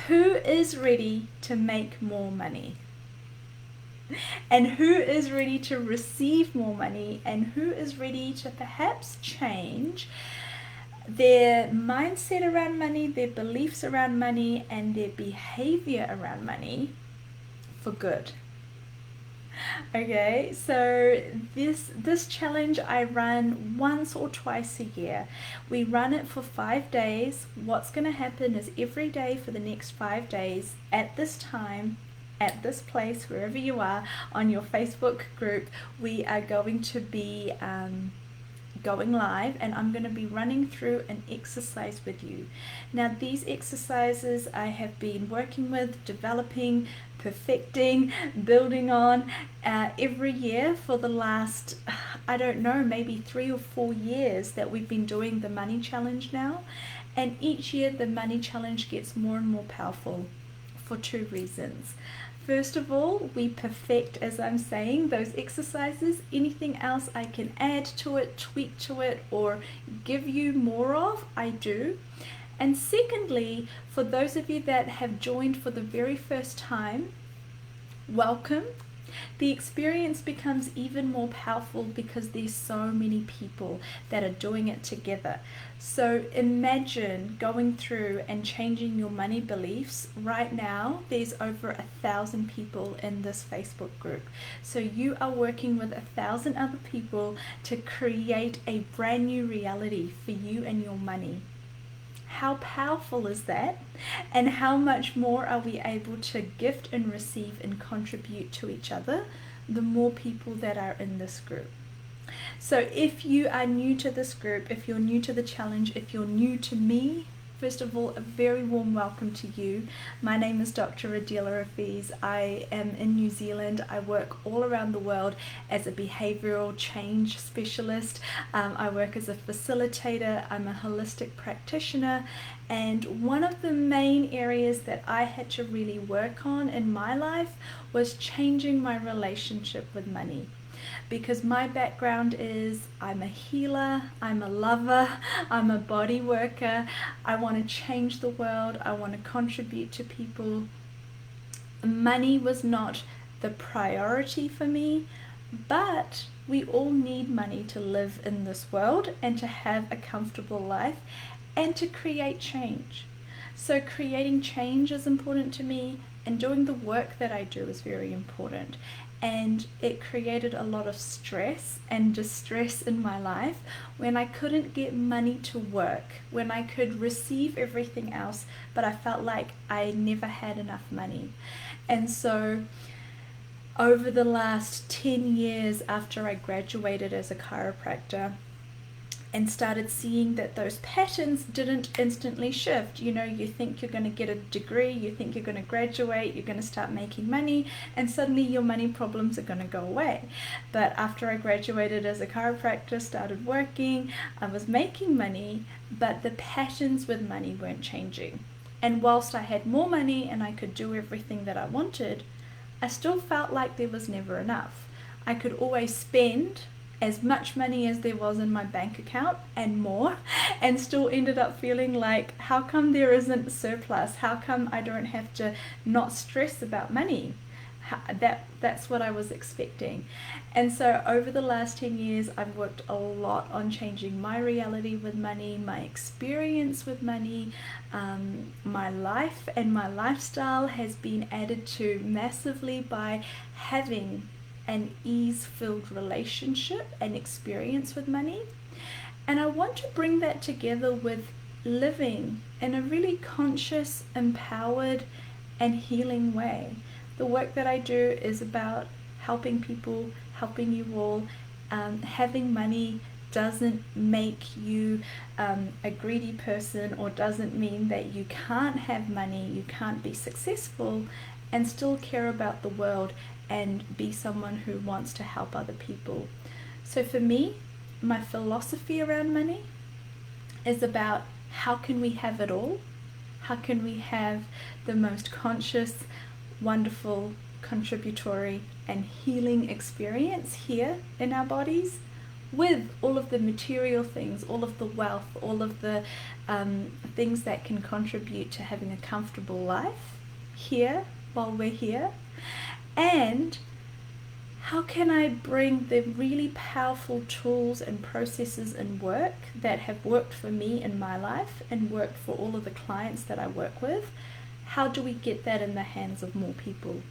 Who is ready to make more money? And who is ready to receive more money? And who is ready to perhaps change their mindset around money, their beliefs around money, and their behavior around money for good? Okay, so this challenge I run once or twice a year. We run it for 5 days. What's going to happen is every day for the next 5 days at this time, at this place, wherever you are, on your Facebook group, we are going to be going live, and I'm going to be running through an exercise with you. Now, these exercises I have been working with, developing, perfecting, building on every year for the last, I don't know, maybe 3 or 4 years that we've been doing the money challenge now. And each year the money challenge gets more and more powerful for 2 reasons. First of all, we perfect, as I'm saying, those exercises. Anything else I can add to it, tweak to it, or give you more of, I do. And secondly, for those of you that have joined for the very first time, welcome. The experience becomes even more powerful because there's so many people that are doing it together. So imagine going through and changing your money beliefs. Right now, there's over 1,000 people in this Facebook group. So you are working with 1,000 other people to create a brand new reality for you and your money. How powerful is that? And how much more are we able to gift and receive and contribute to each other the more people that are in this group? So if you are new to this group, if you're new to the challenge, if you're new to me, first of all, a very warm welcome to you. My name is Dr. Adela Rafiz. I am in New Zealand. I work all around the world as a behavioral change specialist. I work as a facilitator. I'm a holistic practitioner. And one of the main areas that I had to really work on in my life was changing my relationship with money. Because my background is I'm a healer, I'm a lover, I'm a body worker. I want to change the world. I want to contribute to people. Money was not the priority for me, but we all need money to live in this world and to have a comfortable life and to create change. So creating change is important to me, and doing the work that I do is very important. And it created a lot of stress and distress in my life when I couldn't get money to work, when I could receive everything else, but I felt like I never had enough money. And so over the last 10 years after I graduated as a chiropractor, and started seeing that those patterns didn't instantly shift. You know, you think you're going to get a degree, you think you're going to graduate, you're going to start making money, and suddenly your money problems are going to go away. But after I graduated as a chiropractor, started working, I was making money, but the patterns with money weren't changing. And whilst I had more money and I could do everything that I wanted, I still felt like there was never enough. I could always spend as much money as there was in my bank account and more, and still ended up feeling like, how come there isn't surplus? How come I don't have to not stress about money? That's what I was expecting. And so over the last 10 years, I've worked a lot on changing my reality with money, my experience with money. My life and my lifestyle has been added to massively by having an ease-filled relationship and experience with money. And I want to bring that together with living in a really conscious, empowered, and healing way. The work that I do is about helping people, helping you all. Having money doesn't make you a greedy person, or doesn't mean that you can't have money, you can't be successful and still care about the world and be someone who wants to help other people. So for me, my philosophy around money is about how can we have it all? How can we have the most conscious, wonderful, contributory and healing experience here in our bodies with all of the material things, all of the wealth, all of the things that can contribute to having a comfortable life here while we're here? And how can I bring the really powerful tools and processes and work that have worked for me in my life and worked for all of the clients that I work with? How do we get that in the hands of more people?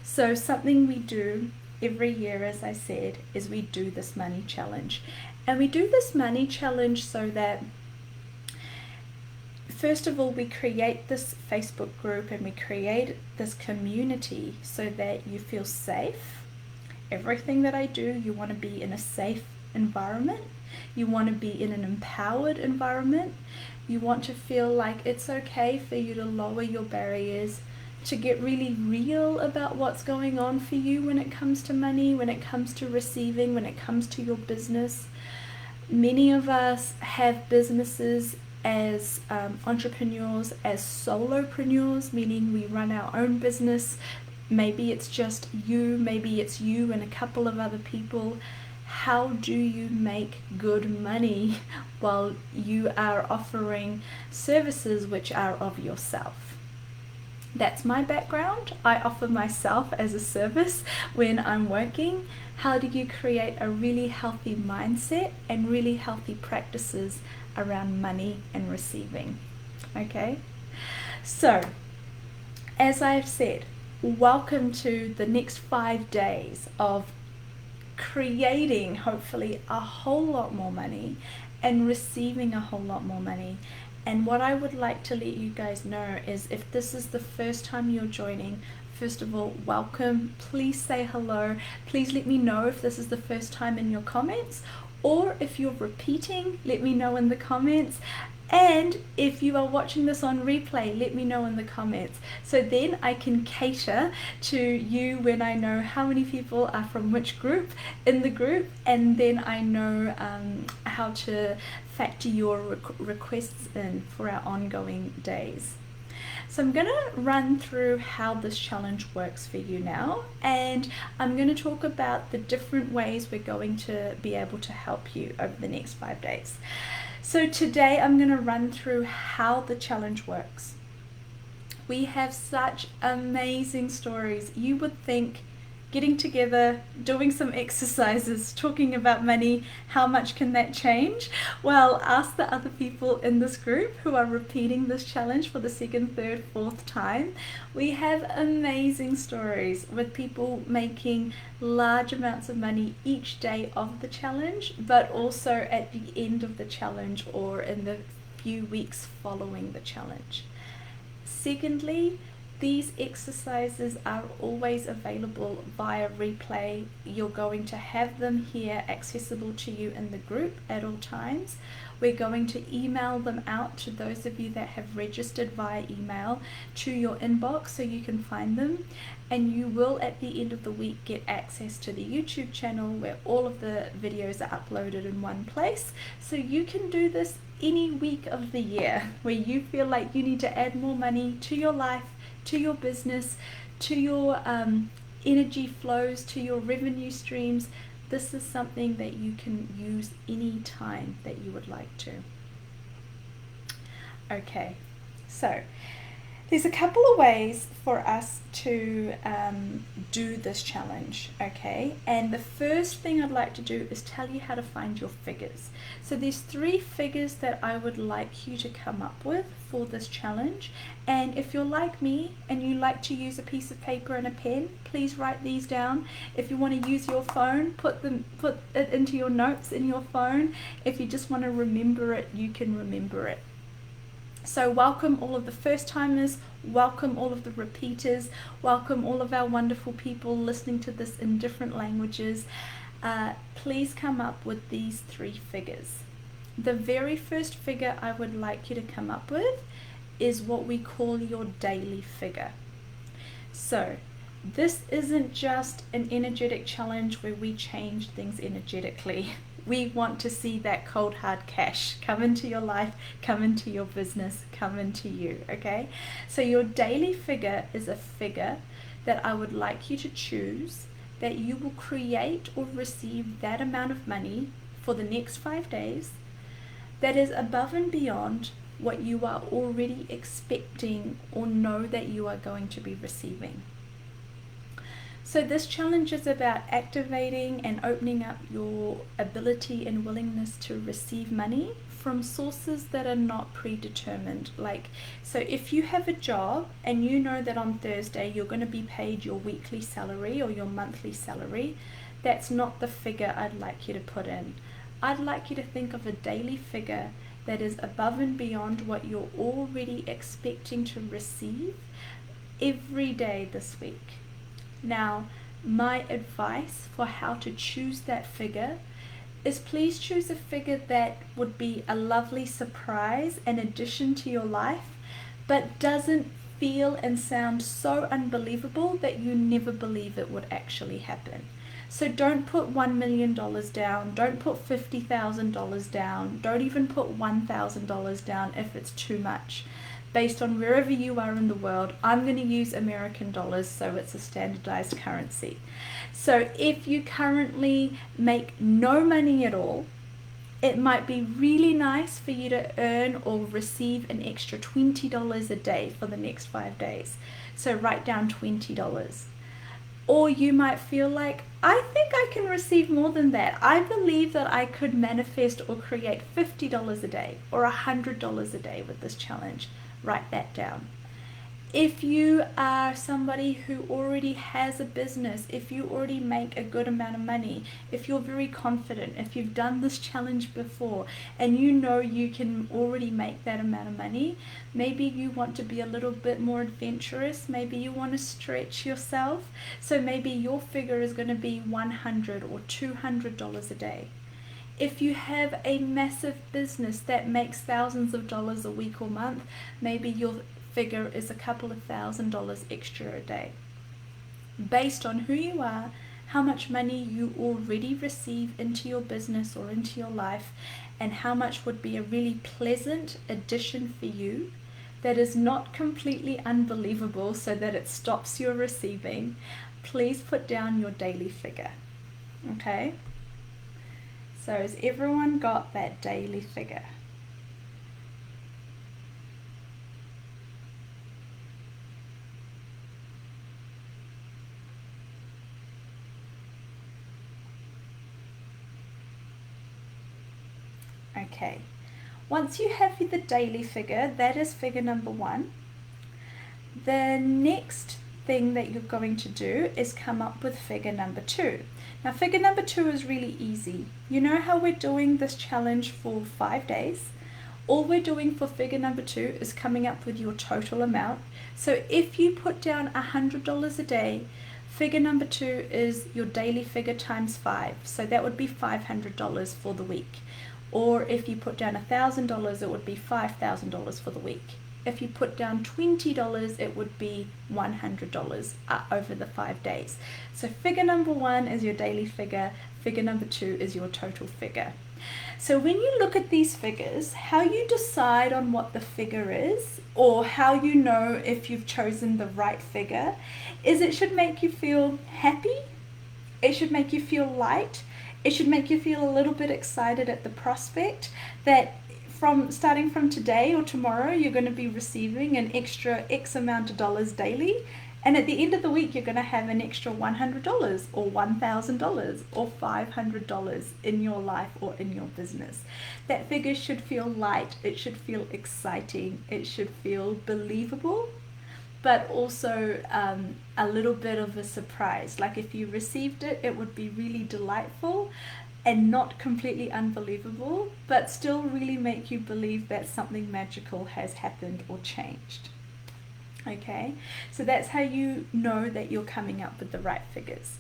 So something we do every year, as I said, is we do this money challenge. And we do this money challenge so that, first of all, we create this Facebook group and we create this community so that you feel safe. Everything that I do, you want to be in a safe environment. You want to be in an empowered environment. You want to feel like it's okay for you to lower your barriers, to get really real about what's going on for you when it comes to money, when it comes to receiving, when it comes to your business. Many of us have businesses as entrepreneurs, as solopreneurs, meaning we run our own business. Maybe it's just you, maybe it's you and a couple of other people. How do you make good money while you are offering services which are of yourself? That's my background. I offer myself as a service when I'm working. How do you create a really healthy mindset and really healthy practices around money and receiving? Okay, so as I've said, welcome to the next 5 days of creating hopefully a whole lot more money and receiving a whole lot more money. And what I would like to let you guys know is, if this is the first time you're joining, first of all, welcome. Please say hello. Please let me know if this is the first time in your comments, or if you're repeating, let me know in the comments. And if you are watching this on replay, let me know in the comments. So then I can cater to you when I know how many people are from which group in the group, and then I know how to factor your requests in for our ongoing days. So I'm going to run through how this challenge works for you now, and I'm going to talk about the different ways we're going to be able to help you over the next 5 days. So today I'm going to run through how the challenge works. We have such amazing stories. You would think getting together, doing some exercises, talking about money, how much can that change? Well, ask the other people in this group who are repeating this challenge for the second, third, fourth time. We have amazing stories with people making large amounts of money each day of the challenge, but also at the end of the challenge or in the few weeks following the challenge. Secondly, these exercises are always available via replay. You're going to have them here accessible to you in the group at all times. We're going to email them out to those of you that have registered via email to your inbox so you can find them. And you will at the end of the week get access to the YouTube channel where all of the videos are uploaded in one place. So you can do this any week of the year where you feel like you need to add more money to your life, to your business, to your energy flows, to your revenue streams. This is something that you can use any time that you would like to. Okay, so there's a couple of ways for us to do this challenge, okay? And the first thing I'd like to do is tell you how to find your figures. So there's 3 figures that I would like you to come up with for this challenge. And if you're like me and you like to use a piece of paper and a pen, please write these down. If you want to use your phone, put it into your notes in your phone. If you just want to remember it, you can remember it. So welcome all of the first timers, welcome all of the repeaters, welcome all of our wonderful people listening to this in different languages. Please come up with these 3 figures. The very first figure I would like you to come up with is what we call your daily figure. So this isn't just an energetic challenge where we change things energetically. We want to see that cold hard cash come into your life, come into your business, come into you, okay? So your daily figure is a figure that I would like you to choose that you will create or receive that amount of money for the next 5 days that is above and beyond what you are already expecting or know that you are going to be receiving. So this challenge is about activating and opening up your ability and willingness to receive money from sources that are not predetermined. So if you have a job and you know that on Thursday you're going to be paid your weekly salary or your monthly salary, that's not the figure I'd like you to put in. I'd like you to think of a daily figure that is above and beyond what you're already expecting to receive every day this week. Now, my advice for how to choose that figure is please choose a figure that would be a lovely surprise and addition to your life, but doesn't feel and sound so unbelievable that you never believe it would actually happen. So don't put $1 million down, don't put $50,000 down, don't even put $1,000 down if it's too much. Based on wherever you are in the world, I'm going to use American dollars, so it's a standardized currency. So if you currently make no money at all, it might be really nice for you to earn or receive an extra $20 a day for the next 5 days. So write down $20. Or you might feel like, I think I can receive more than that. I believe that I could manifest or create $50 a day or $100 a day with this challenge. Write that down. If you are somebody who already has a business, if you already make a good amount of money, if you're very confident, if you've done this challenge before and you know you can already make that amount of money, maybe you want to be a little bit more adventurous, maybe you want to stretch yourself, so maybe your figure is going to be $100 or $200 a day. If you have a massive business that makes thousands of dollars a week or month, maybe your figure is a couple of $1,000s extra a day. Based on who you are, how much money you already receive into your business or into your life, and how much would be a really pleasant addition for you that is not completely unbelievable so that it stops your receiving, please put down your daily figure. Okay? So has everyone got that daily figure? Okay. Once you have the daily figure, that is figure number 1. The next thing that you're going to do is come up with figure number 2. Now figure number 2 is really easy. You know how we're doing this challenge for 5 days? All we're doing for figure number 2 is coming up with your total amount. So if you put down $100 a day, figure number 2 is your daily figure times 5. So that would be $500 for the week. Or if you put down $1,000, it would be $5,000 for the week. If you put down $20, it would be $100 over the 5 days. So figure number 1 is your daily figure, figure number 2 is your total figure. So when you look at these figures, how you decide on what the figure is, or how you know if you've chosen the right figure, is it should make you feel happy, it should make you feel light, it should make you feel a little bit excited at the prospect that starting from today or tomorrow, you're going to be receiving an extra X amount of dollars daily. And at the end of the week, you're going to have an extra $100 or $1,000 or $500 in your life or in your business. That figure should feel light. It should feel exciting. It should feel believable, but also a little bit of a surprise. Like if you received it, it would be really delightful and not completely unbelievable, but still really make you believe that something magical has happened or changed. Okay, so that's how you know that you're coming up with the right figures.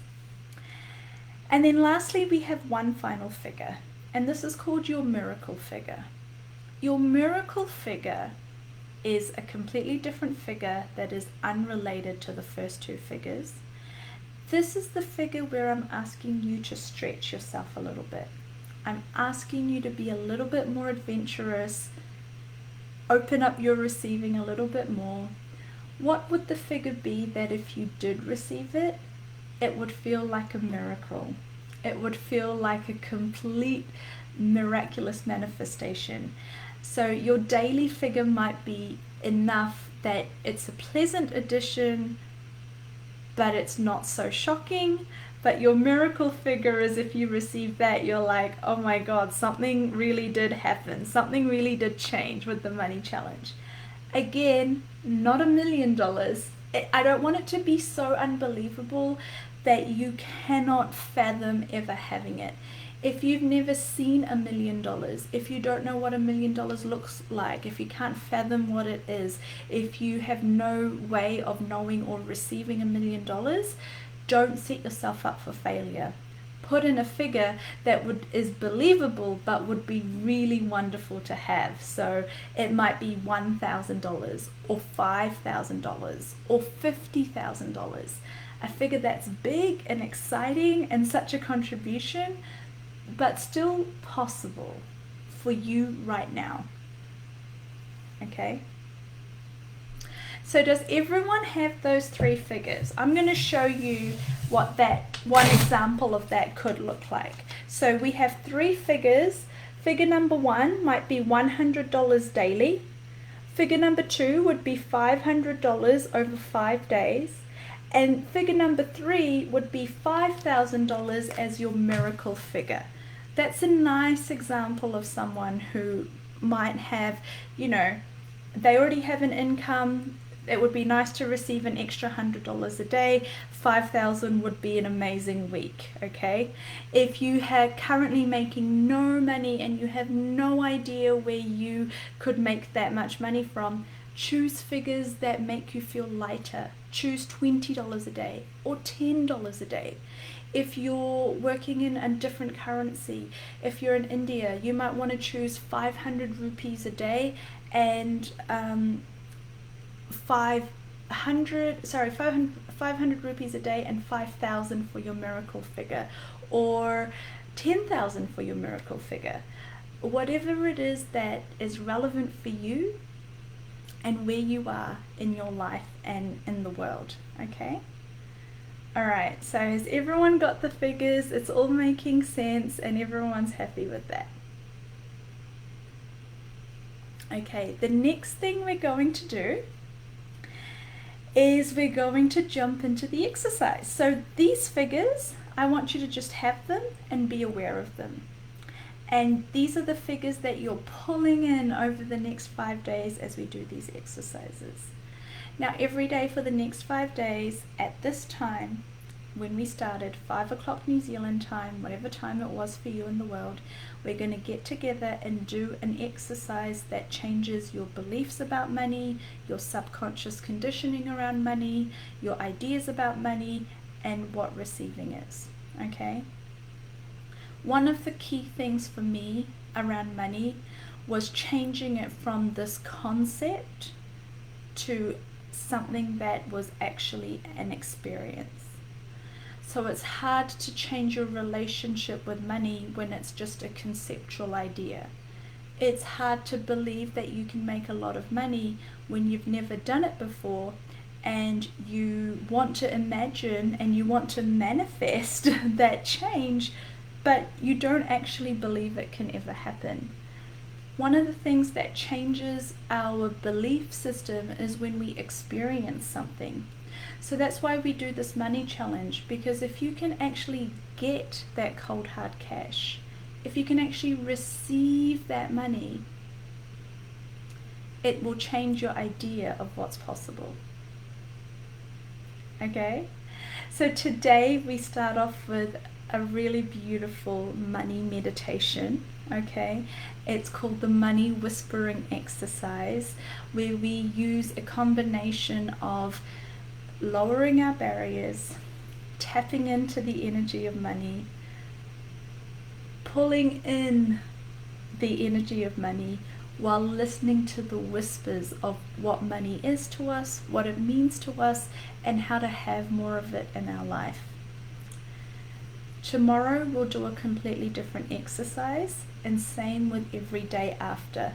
And then lastly, we have one final figure, and this is called your miracle figure. Your miracle figure is a completely different figure that is unrelated to the first 2 figures. This is the figure where I'm asking you to stretch yourself a little bit. I'm asking you to be a little bit more adventurous, open up your receiving a little bit more. What would the figure be that if you did receive it, it would feel like a miracle? It would feel like a complete miraculous manifestation. So your daily figure might be enough that it's a pleasant addition, but it's not so shocking. But your miracle figure is, if you receive that, you're like, oh my God, something really did happen. Something really did change with the money challenge. Again, not $1 million. I don't want it to be so unbelievable that you cannot fathom ever having it. If you've never seen $1 million, if you don't know what $1 million looks like, if you can't fathom what it is, if you have no way of knowing or receiving $1 million, don't set yourself up for failure. Put in a figure that is believable but would be really wonderful to have. So it might be $1,000 or $5,000 or $50,000. A figure that's big and exciting and such a contribution, but still possible for you right now. Okay? So does everyone have those three figures? I'm going to show you what that one example of that could look like. So we have three figures. Figure number 1 might be $100 daily. Figure number 2 would be $500 over 5 days. And figure number 3 would be $5,000 as your miracle figure. That's a nice example of someone who might have, they already have an income. It would be nice to receive an extra $100 a day. $5,000 would be an amazing week, okay? If you are currently making no money and you have no idea where you could make that much money from, choose figures that make you feel lighter. Choose $20 a day or $10 a day. If you're working in a different currency, if you're in India, you might want to choose 500 rupees a day and 500 rupees a day and 5,000 for your miracle figure, or 10,000 for your miracle figure. Whatever it is that is relevant for you and where you are in your life and in the world, okay? All right, so has everyone got the figures? It's all making sense and everyone's happy with that. Okay, the next thing we're going to do is we're going to jump into the exercise. So these figures, I want you to just have them and be aware of them. And these are the figures that you're pulling in over the next 5 days as we do these exercises. Now every day for the next 5 days at this time, when we started, 5 o'clock New Zealand time, whatever time it was for you in the world, we're going to get together and do an exercise that changes your beliefs about money, your subconscious conditioning around money, your ideas about money, and what receiving is, okay? One of the key things for me around money was changing it from this concept to something that was actually an experience. So it's hard to change your relationship with money when it's just a conceptual idea. It's hard to believe that you can make a lot of money when you've never done it before, and you want to imagine and you want to manifest that change, but you don't actually believe it can ever happen. One of the things that changes our belief system is when we experience something. So that's why we do this money challenge, because if you can actually get that cold hard cash, if you can actually receive that money, it will change your idea of what's possible. Okay? So today we start off with a really beautiful money meditation, okay? It's called the money whispering exercise, where we use a combination of lowering our barriers, tapping into the energy of money, pulling in the energy of money while listening to the whispers of what money is to us, what it means to us, and how to have more of it in our life. Tomorrow we'll do a completely different exercise, and same with every day after.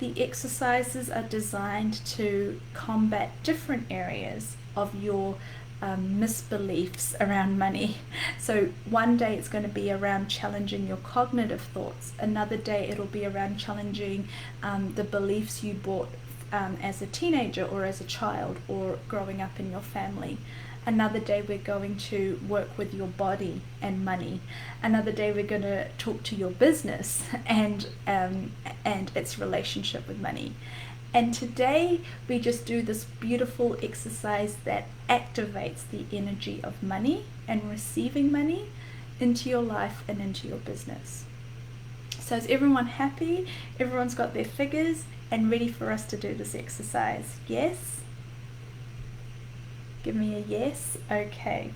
The exercises are designed to combat different areas of your misbeliefs around money. So one day it's going to be around challenging your cognitive thoughts. Another day it'll be around challenging the beliefs you bought as a teenager or as a child or growing up in your family. Another day we're going to work with your body and money. Another day we're going to talk to your business and its relationship with money. And today we just do this beautiful exercise that activates the energy of money and receiving money into your life and into your business. So is everyone happy? Everyone's got their figures and ready for us to do this exercise? Yes? Give me a yes. Okay.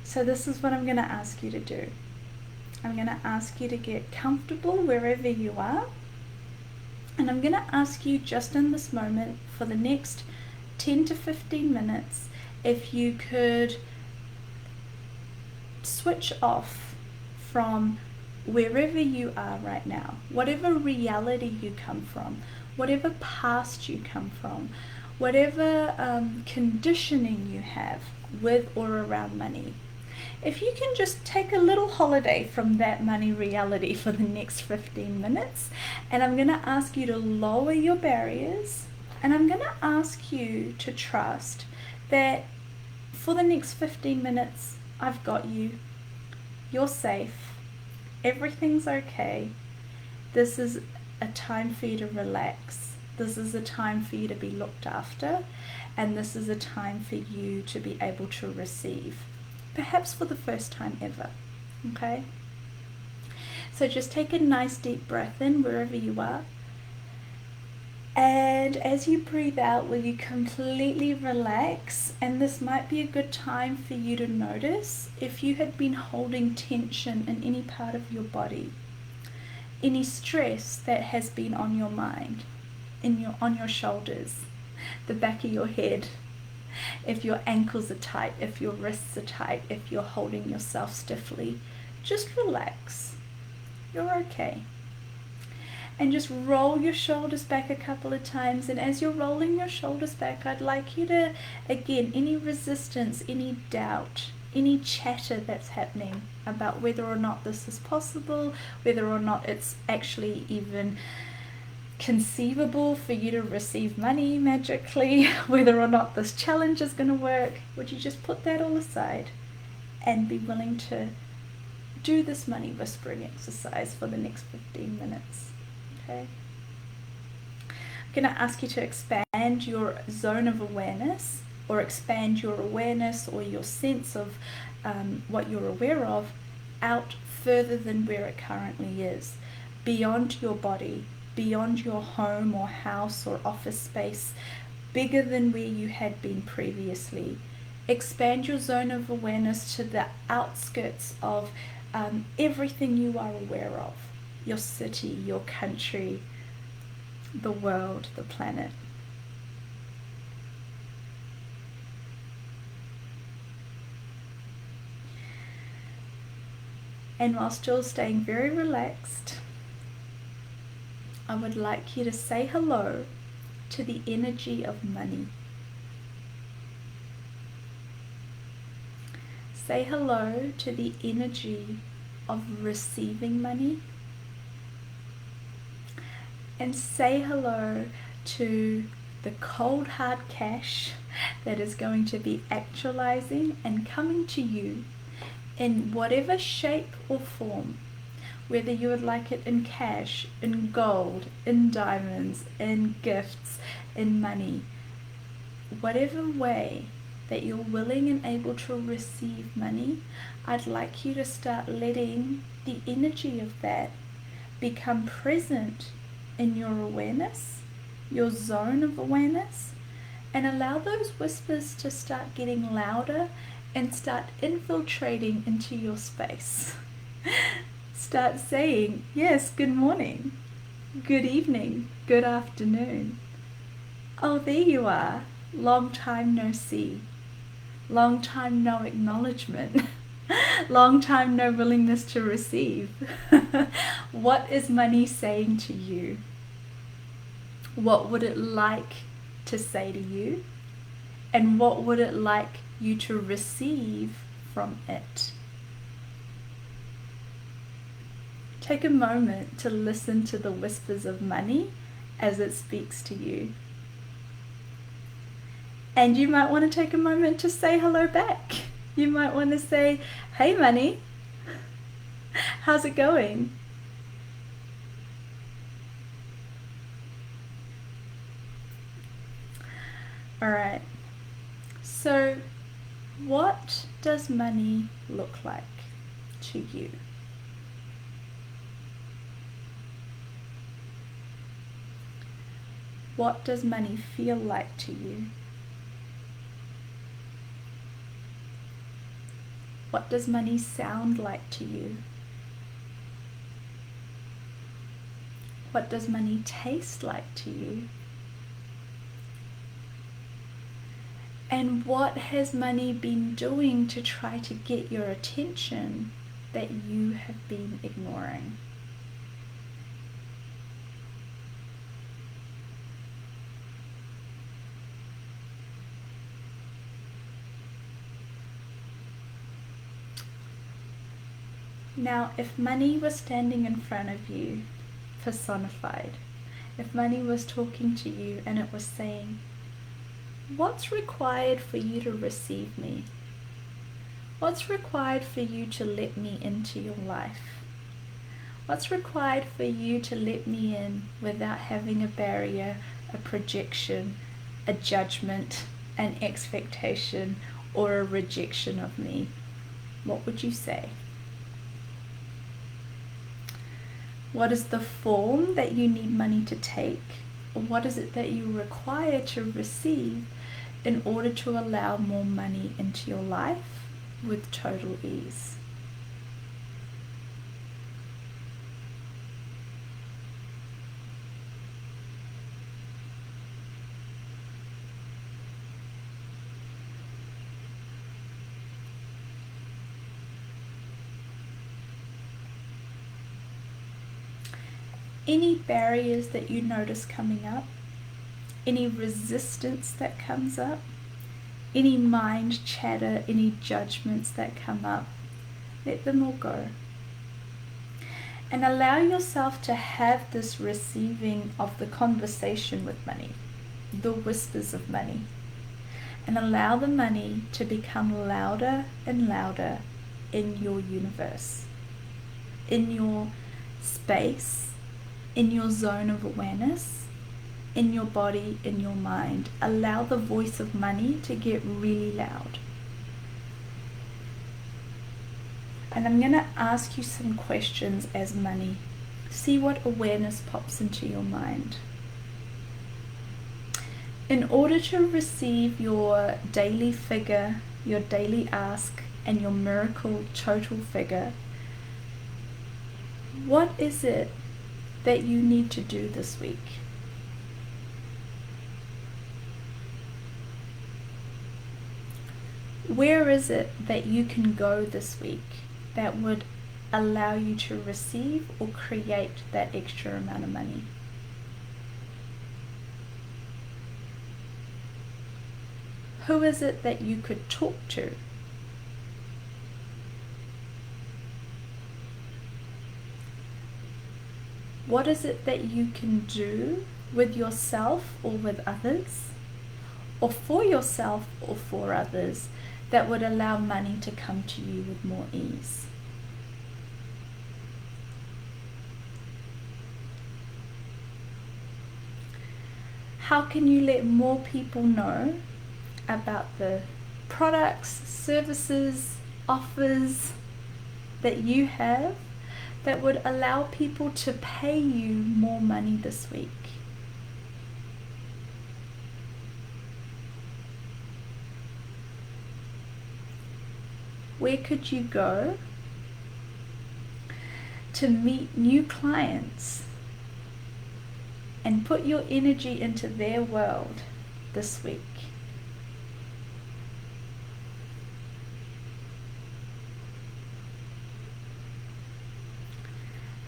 So this is what I'm going to ask you to do. I'm going to ask you to get comfortable wherever you are. And I'm going to ask you just in this moment for the next 10 to 15 minutes if you could switch off from wherever you are right now, whatever reality you come from, whatever past you come from, whatever conditioning you have with or around money. If you can just take a little holiday from that money reality for the next 15 minutes, and I'm going to ask you to lower your barriers, and I'm going to ask you to trust that for the next 15 minutes, I've got you. You're safe. Everything's okay. This is a time for you to relax. This is a time for you to be looked after, and this is a time for you to be able to receive, perhaps for the first time ever. Okay? So just take a nice deep breath in wherever you are. And as you breathe out, will you completely relax? And this might be a good time for you to notice if you had been holding tension in any part of your body, any stress that has been on your mind, on your shoulders, the back of your head, if your ankles are tight, if your wrists are tight, if you're holding yourself stiffly, just relax. You're okay. And just roll your shoulders back a couple of times. And as you're rolling your shoulders back, I'd like you to, again, any resistance, any doubt, any chatter that's happening about whether or not this is possible, whether or not it's actually even conceivable for you to receive money magically, whether or not this challenge is going to work, would you just put that all aside and be willing to do this money whispering exercise for the next 15 minutes? Okay. I'm going to ask you to expand your zone of awareness, or expand your awareness or your sense of what you're aware of out further than where it currently is, beyond your body, beyond your home or house or office space, bigger than where you had been previously. Expand your zone of awareness to the outskirts of everything you are aware of, your city, your country, the world, the planet. And while still staying very relaxed, I would like you to say hello to the energy of money. Say hello to the energy of receiving money. And say hello to the cold hard cash that is going to be actualizing and coming to you in whatever shape or form, whether you would like it in cash, in gold, in diamonds, in gifts, in money, whatever way that you're willing and able to receive money, I'd like you to start letting the energy of that become present in your awareness, your zone of awareness, and allow those whispers to start getting louder and start infiltrating into your space. Start saying, yes, good morning, good evening, good afternoon. Oh, there you are. Long time no see. Long time no acknowledgement. Long time no willingness to receive. What is money saying to you? What would it like to say to you? And what would it like you to receive from it? Take a moment to listen to the whispers of money as it speaks to you. And you might want to take a moment to say hello back. You might want to say, hey money, how's it going? All right. So, what does money look like to you? What does money feel like to you? What does money sound like to you? What does money taste like to you? And what has money been doing to try to get your attention that you have been ignoring? Now, if money was standing in front of you, personified, if money was talking to you and it was saying, what's required for you to receive me? What's required for you to let me into your life? What's required for you to let me in without having a barrier, a projection, a judgment, an expectation, or a rejection of me? What would you say? What is the form that you need money to take? Or what is it that you require to receive in order to allow more money into your life with total ease? Any barriers that you notice coming up, any resistance that comes up, any mind chatter, any judgments that come up, let them all go. And allow yourself to have this receiving of the conversation with money, the whispers of money. And allow the money to become louder and louder in your universe, in your space, in your zone of awareness, in your body, in your mind. Allow the voice of money to get really loud. And I'm going to ask you some questions as money. See what awareness pops into your mind. In order to receive your daily figure, your daily ask, and your miracle total figure, what is it that you need to do this week? Where is it that you can go this week that would allow you to receive or create that extra amount of money? Who is it that you could talk to? What is it that you can do with yourself or with others, or for yourself or for others, that would allow money to come to you with more ease? How can you let more people know about the products, services, offers that you have that would allow people to pay you more money this week? Where could you go to meet new clients and put your energy into their world this week?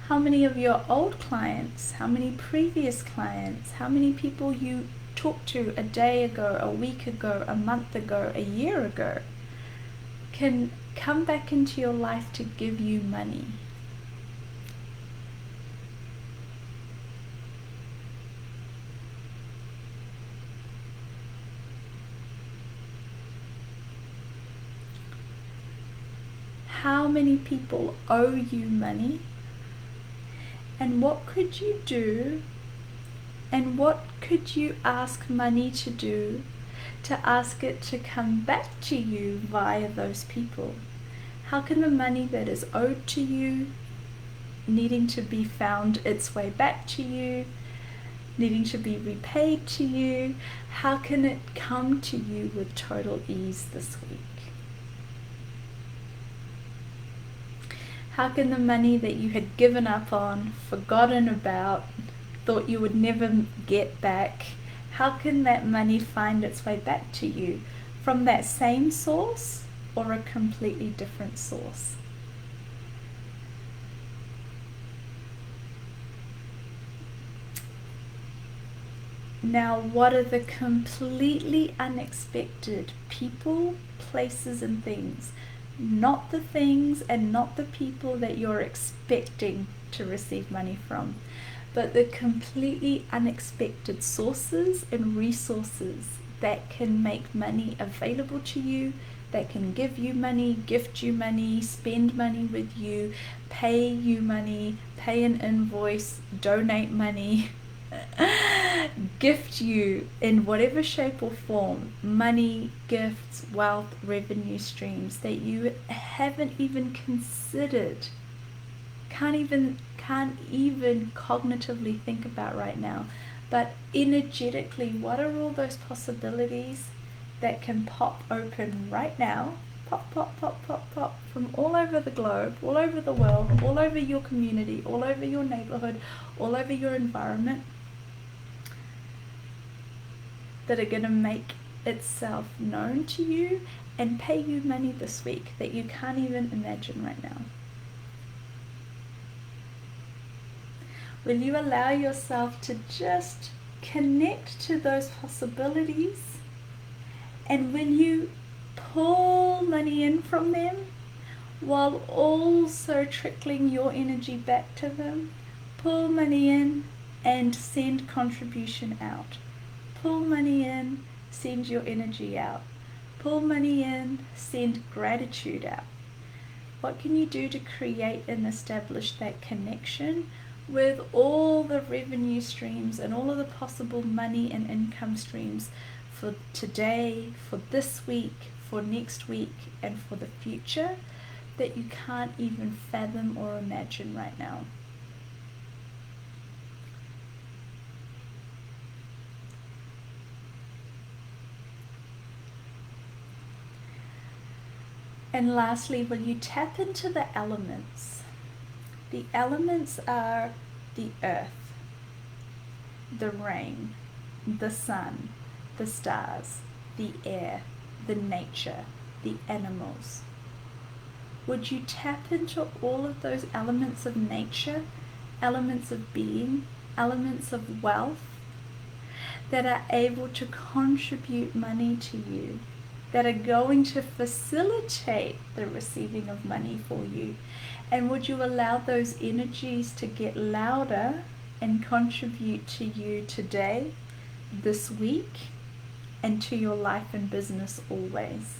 How many of your old clients, how many previous clients, how many people you talked to a day ago, a week ago, a month ago, a year ago, can come back into your life to give you money. How many people owe you money? And what could you do? And what could you ask money to do to ask it to come back to you via those people? How can the money that is owed to you, needing to be found its way back to you, needing to be repaid to you, how can it come to you with total ease this week? How can the money that you had given up on, forgotten about, thought you would never get back, how can that money find its way back to you from that same source or a completely different source? Now, what are the completely unexpected people, places, and things? Not the things and not the people that you're expecting to receive money from, but the completely unexpected sources and resources that can make money available to you, that can give you money, gift you money, spend money with you, pay you money, pay an invoice, donate money, gift you in whatever shape or form, money, gifts, wealth, revenue streams that you haven't even considered, can't even cognitively think about right now. But energetically, what are all those possibilities that can pop open right now? Pop, pop, pop, pop, pop, from all over the globe, all over the world, all over your community, all over your neighborhood, all over your environment, that are going to make itself known to you and pay you money this week that you can't even imagine right now. Will you allow yourself to just connect to those possibilities? And will you pull money in from them while also trickling your energy back to them? Pull money in and send contribution out. Pull money in, send your energy out. Pull money in, send gratitude out. What can you do to create and establish that connection with all the revenue streams and all of the possible money and income streams for today, for this week, for next week, and for the future that you can't even fathom or imagine right now? And lastly, will you tap into the elements? The elements are the earth, the rain, the sun, the stars, the air, the nature, the animals. Would you tap into all of those elements of nature, elements of being, elements of wealth that are able to contribute money to you, that are going to facilitate the receiving of money for you? And would you allow those energies to get louder and contribute to you today, this week, and to your life and business always?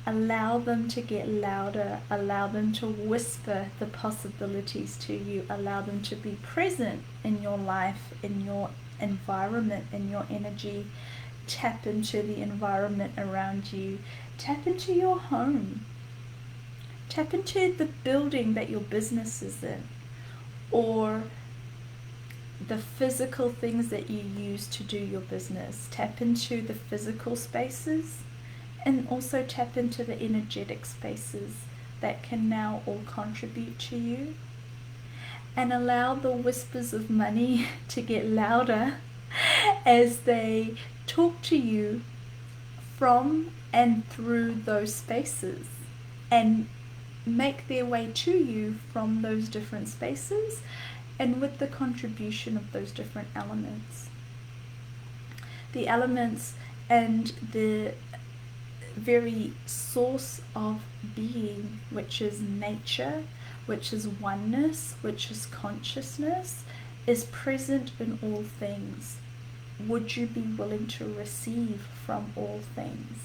Allow them to get louder. Allow them to whisper the possibilities to you. Allow them to be present in your life, in your environment, in your energy. Tap into the environment around you. Tap into your home. Tap into the building that your business is in, or the physical things that you use to do your business. Tap into the physical spaces, and also tap into the energetic spaces that can now all contribute to you. And allow the whispers of money to get louder as they talk to you from and through those spaces, and make their way to you from those different spaces and with the contribution of those different elements. the elements and the very source of being, which is nature, which is oneness, which is consciousness, is present in all things. Would you be willing to receive from all things?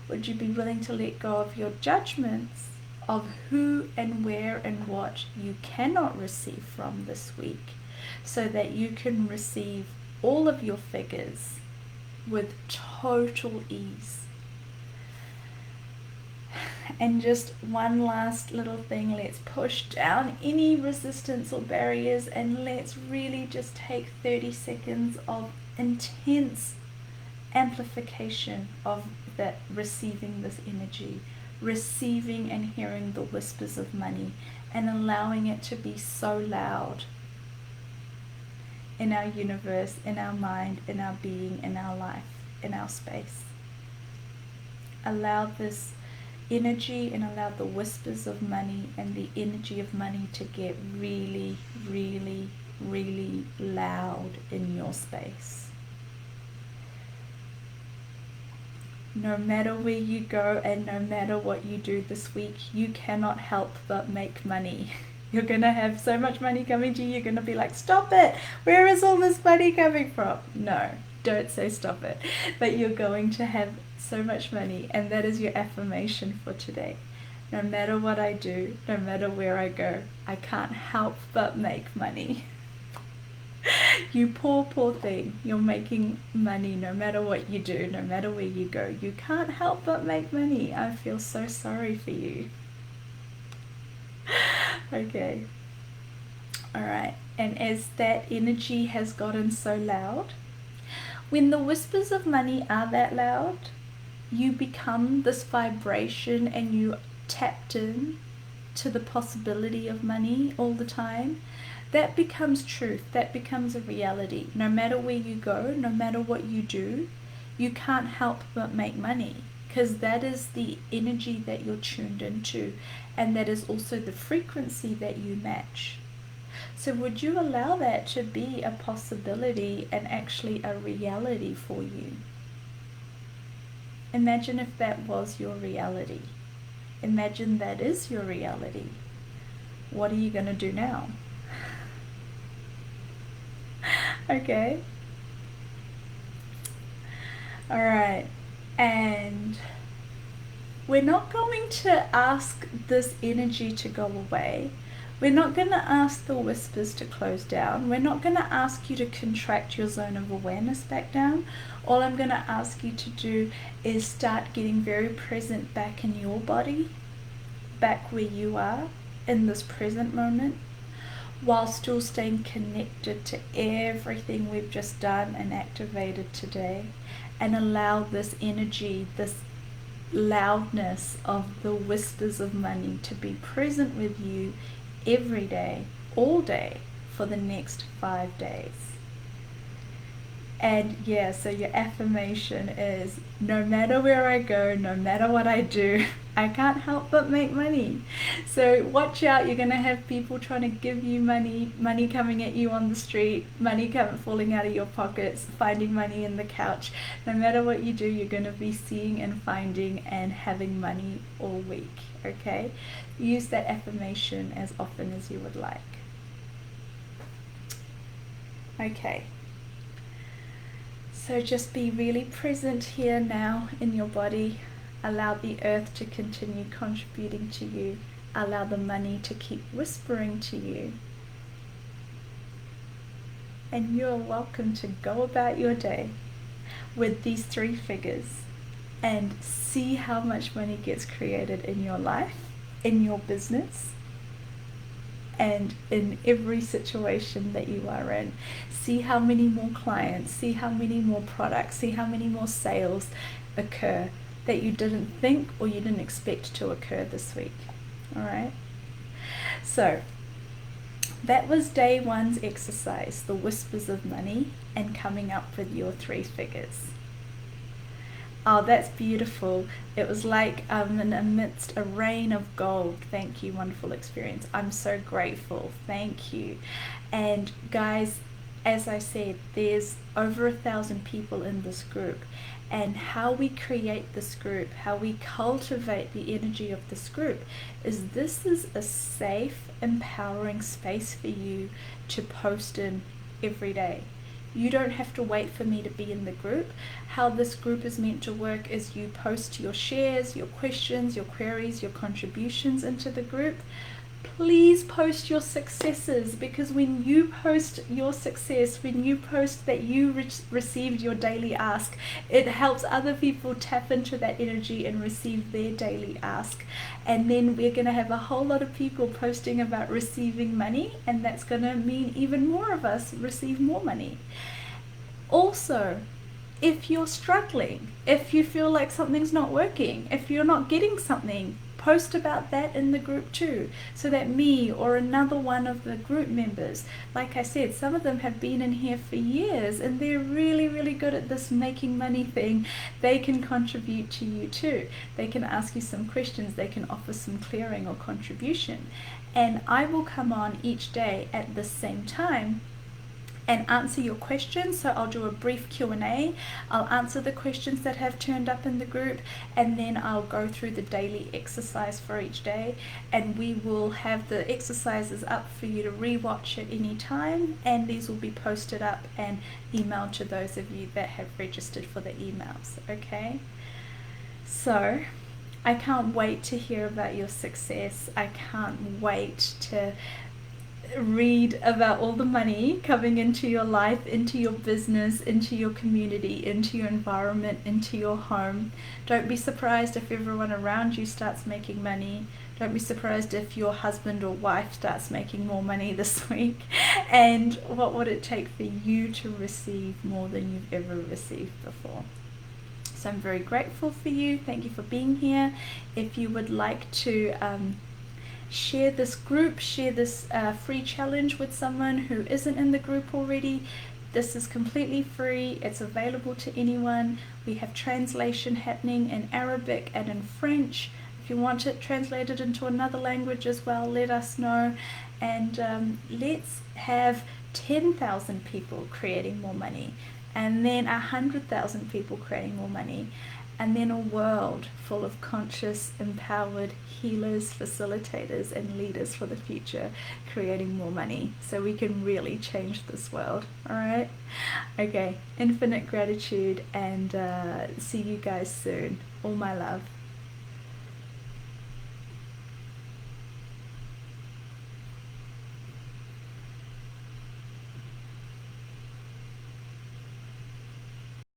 Would you be willing to let go of your judgments of who and where and what you cannot receive from this week, so that you can receive all of your figures with total ease? And just one last little thing, let's push down any resistance or barriers, and let's really just take 30 seconds of intense amplification of that, receiving this energy, receiving and hearing the whispers of money, and allowing it to be so loud in our universe, in our mind, in our being, in our life, in our space. Allow this energy and allow the whispers of money and the energy of money to get really, really, really loud in your space. No matter where you go and no matter what you do this week, you cannot help but make money. You're going to have so much money coming to you, you're going to be like, stop it! Where is all this money coming from? No, don't say stop it. But you're going to have so much money, and that is your affirmation for today. No matter what I do, no matter where I go, I can't help but make money. You poor thing, you're making money no matter what you do, no matter where you go. You can't help but make money. I feel so sorry for you. Okay. Alright, and as that energy has gotten so loud, when the whispers of money are that loud, you become this vibration and you tapped in to the possibility of money all the time. That becomes truth. That becomes a reality. No matter where you go, no matter what you do, you can't help but make money, because that is the energy that you're tuned into, and that is also the frequency that you match. So would you allow that to be a possibility and actually a reality for you? Imagine if that was your reality. Imagine that is your reality. What are you going to do now? Okay. Alright. And we're not going to ask this energy to go away. We're not going to ask the whispers to close down. We're not going to ask you to contract your zone of awareness back down. All I'm going to ask you to do is start getting very present back in your body, back where you are in this present moment, while still staying connected to everything we've just done and activated today, and allow this energy, this loudness of the whispers of money to be present with you every day, all day, for the next 5 days. And yeah, so your affirmation is, no matter where I go, no matter what I do, I can't help but make money. So watch out, you're going to have people trying to give you money, money coming at you on the street, money falling out of your pockets, finding money in the couch. No matter what you do, you're going to be seeing and finding and having money all week, okay? Use that affirmation as often as you would like. Okay. So just be really present here now in your body. Allow the earth to continue contributing to you. Allow the money to keep whispering to you. And you're welcome to go about your day with these 3 figures and see how much money gets created in your life, in your business, and in every situation that you are in. See how many more clients, see how many more products, see how many more sales occur that you didn't think or you didn't expect to occur this week. Alright? So, that was day 1's exercise, the whispers of money, and coming up with your 3 figures. Oh, that's beautiful. It was like amidst a rain of gold. Thank you, wonderful experience. I'm so grateful. Thank you. And guys, as I said, there's over 1,000 people in this group, and how we create this group, how we cultivate the energy of this group, this is a safe, empowering space for you to post in every day. You don't have to wait for me to be in the group. How this group is meant to work is you post your shares, your questions, your queries, your contributions into the group. Please post your successes, because when you post your success, when you post that you received your daily ask, it helps other people tap into that energy and receive their daily ask. And then we're going to have a whole lot of people posting about receiving money, and that's going to mean even more of us receive more money. Also, if you're struggling, if you feel like something's not working, if you're not getting something, post about that in the group too, so that me or another one of the group members, like I said, some of them have been in here for years and they're really, really good at this making money thing. They can contribute to you too. They can ask you some questions, they can offer some clearing or contribution. And I will come on each day at the same time and answer your questions. So I'll do a brief Q&A. I'll answer the questions that have turned up in the group, and then I'll go through the daily exercise for each day, and we will have the exercises up for you to rewatch at any time, and these will be posted up and emailed to those of you that have registered for the emails. Okay, so I can't wait to hear about your success. I can't wait to read about all the money coming into your life, into your business, into your community, into your environment, into your home. Don't be surprised if everyone around you starts making money. Don't be surprised if your husband or wife starts making more money this week. And what would it take for you to receive more than you've ever received before? So I'm very grateful for you. Thank you for being here. If you would like to share this group, share this free challenge with someone who isn't in the group already, this is completely free. It's available to anyone. We have translation happening in Arabic and in French. If you want it translated into another language as well, let us know. And let's have 10,000 people creating more money, and then 100,000 people creating more money, and then a world full of conscious, empowered healers, facilitators, and leaders for the future creating more money, so we can really change this world. All right? Okay, infinite gratitude, and see you guys soon. All my love.